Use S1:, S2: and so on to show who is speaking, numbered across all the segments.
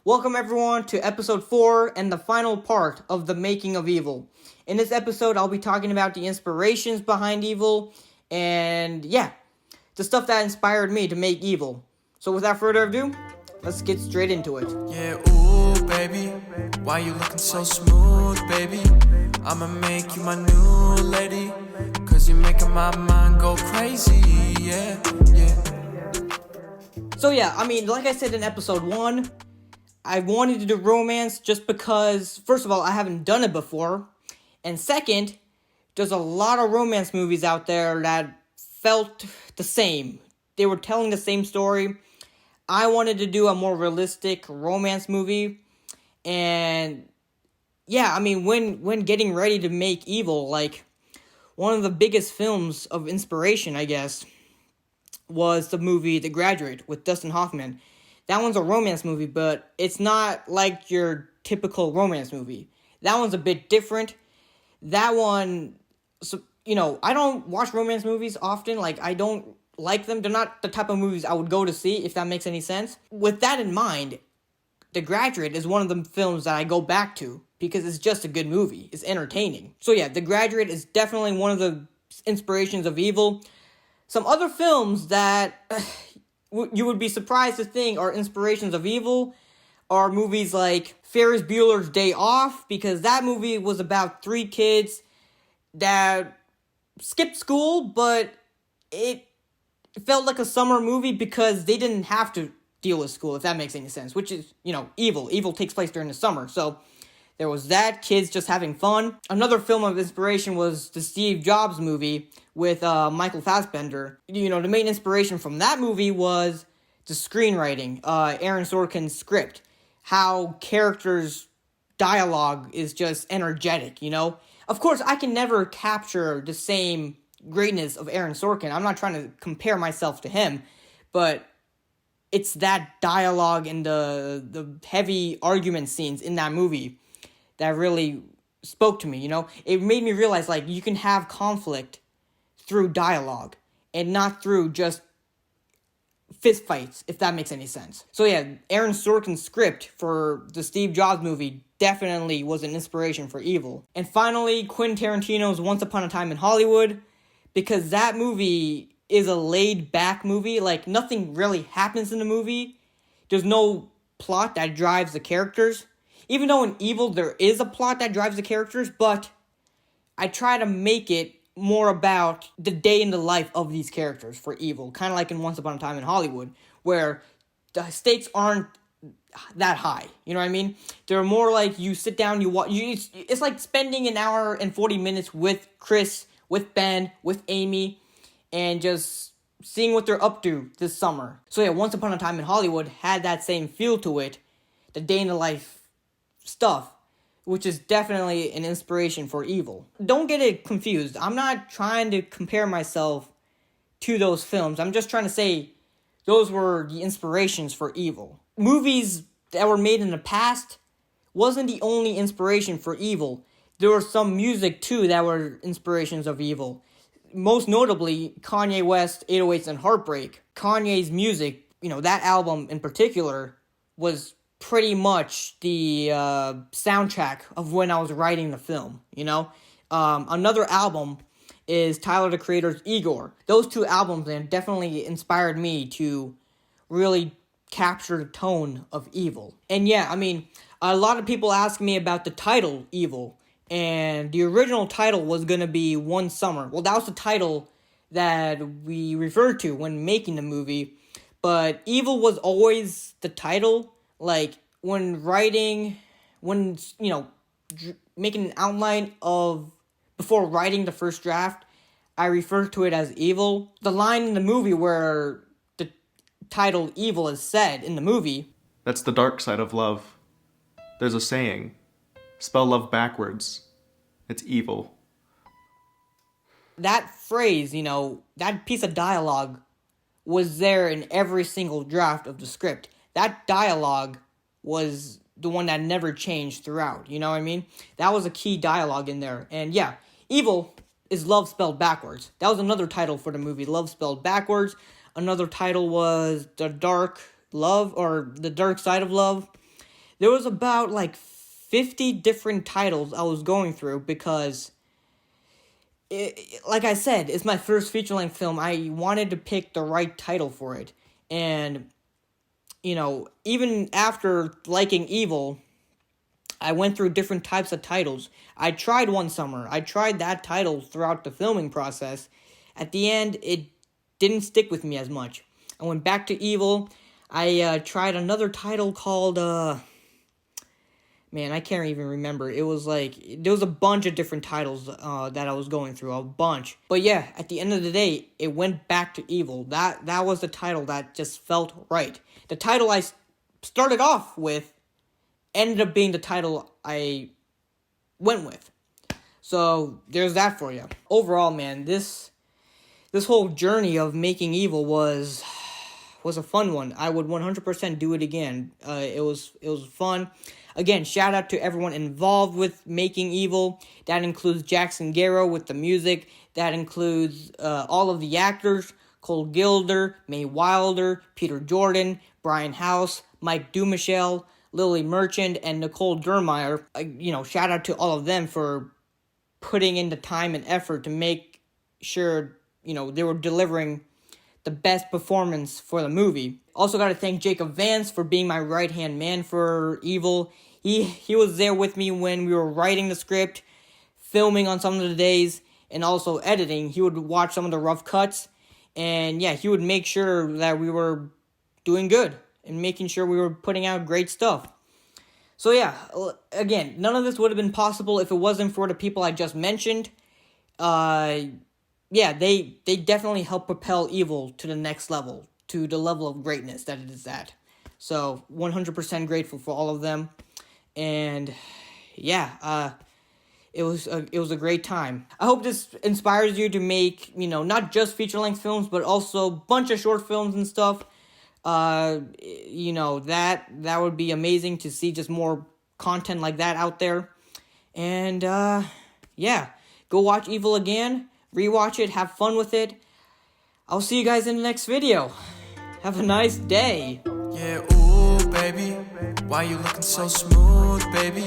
S1: Welcome everyone to episode 4 and the final part of the making of Evol. In this episode, I'll be talking about the inspirations behind Evol and the stuff that inspired me to make Evol. So without further ado, let's get straight into it.
S2: Yeah, ooh, baby, why you looking so smooth, baby? I'ma make you my new lady, cause you're making my mind go crazy, yeah.
S1: So like I said in episode 1, I wanted to do romance just because, first of all, I haven't done it before, and second, there's a lot of romance movies out there that felt the same. They were telling the same story. I wanted to do a more realistic romance movie, and when getting ready to make Evol, like, one of the biggest films of inspiration, I guess, was the movie The Graduate with Dustin Hoffman. That one's a romance movie, but it's not like your typical romance movie. That one's a bit different. That one, I don't watch romance movies often. Like, I don't like them. They're not the type of movies I would go to see, if that makes any sense. With that in mind, The Graduate is one of the films that I go back to because it's just a good movie. It's entertaining. So yeah, The Graduate is definitely one of the inspirations of Evol. Some other films that you would be surprised to think are inspirations of Evol are movies like Ferris Bueller's Day Off, because that movie was about 3 kids that skipped school, but it felt like a summer movie because they didn't have to deal with school, if that makes any sense, which is, Evol. Evol takes place during the summer, so there was that, kids just having fun. Another film of inspiration was the Steve Jobs movie with Michael Fassbender. The main inspiration from that movie was the screenwriting, Aaron Sorkin's script. How characters' dialogue is just energetic, Of course, I can never capture the same greatness of Aaron Sorkin. I'm not trying to compare myself to him, but it's that dialogue and the heavy argument scenes in that movie that really spoke to me, It made me realize, like, you can have conflict through dialogue and not through just fist fights, if that makes any sense. So yeah, Aaron Sorkin's script for the Steve Jobs movie definitely was an inspiration for Evol. And finally, Quentin Tarantino's Once Upon a Time in Hollywood, because that movie is a laid-back movie. Like, nothing really happens in the movie. There's no plot that drives the characters. Even though in Evol there is a plot that drives the characters, but I try to make it more about the day in the life of these characters for Evol. Kind of like in Once Upon a Time in Hollywood, where the stakes aren't that high. You know what I mean? They're more like you sit down, you watch. It's like spending an hour and 40 minutes with Chris, with Ben, with Amy, and just seeing what they're up to this summer. So yeah, Once Upon a Time in Hollywood had that same feel to it, the day in the life stuff, which is definitely an inspiration for Evol. Don't get it confused. I'm not trying to compare myself to those films. I'm just trying to say those were the inspirations for Evol. Movies that were made in the past wasn't the only inspiration for Evol. There were some music too that were inspirations of Evol. Most notably, Kanye West, 808s and Heartbreak. Kanye's music, that album in particular, was pretty much the soundtrack of when I was writing the film, Another album is Tyler, the Creator's Igor. Those 2 albums definitely inspired me to really capture the tone of Evol. And a lot of people ask me about the title, Evol. And the original title was going to be One Summer. Well, that was the title that we referred to when making the movie. But Evol was always the title. Like, when writing, making an outline of, before writing the first draft, I refer to it as Evol. The line in the movie where the title Evol is said in the movie.
S3: That's the dark side of love. There's a saying, spell love backwards, it's evil.
S1: That phrase, that piece of dialogue was there in every single draft of the script. That dialogue was the one that never changed throughout, you know what I mean? That was a key dialogue in there. And yeah, Evol is love spelled backwards. That was another title for the movie, Love Spelled Backwards. Another title was The Dark Love, or The Dark Side of Love. there was about like 50 different titles I was going through because, like I said, it's my first feature-length film. I wanted to pick the right title for it. And, even after liking Evol, I went through different types of titles. I tried One Summer. I tried that title throughout the filming process. At the end, it didn't stick with me as much. I went back to Evol. I tried another title called, man, I can't even remember. It was there was a bunch of different titles that I was going through, a bunch. But yeah, at the end of the day, it went back to Evol. That was the title that just felt right. The title I started off with ended up being the title I went with. So there's that for you. Overall, man, this whole journey of making Evol was a fun one. I would 100% do it again. It was fun. Again, shout out to everyone involved with making Evol. That includes Jackson Garrow with the music. That includes all of the actors: Cole Gilder, Mae Wilder, Peter Jordan, Brian House, Mike Dumichel, Lily Merchant, and Nicole Dermeyer. Shout out to all of them for putting in the time and effort to make sure, they were delivering the best performance for the movie. Also got to thank Jacob Vance for being my right-hand man for Evol. He was there with me when we were writing the script, filming on some of the days, and also editing. He would watch some of the rough cuts, and yeah, he would make sure that we were doing good and making sure we were putting out great stuff. So yeah, again, none of this would have been possible if it wasn't for the people I just mentioned. They definitely helped propel Evol to the next level, to the level of greatness that it is at. So 100% grateful for all of them. And yeah, it was a great time. I hope this inspires you to make, not just feature-length films, but also a bunch of short films and stuff. That would be amazing to see just more content like that out there. And yeah, go watch Evol again, rewatch it, have fun with it. I'll see you guys in the next video. Have a nice day.
S2: Yeah, ooh, baby, why you looking so smooth, baby?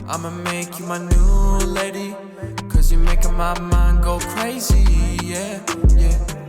S2: I'ma make you my new lady, 'cause you making my mind go crazy, yeah, yeah.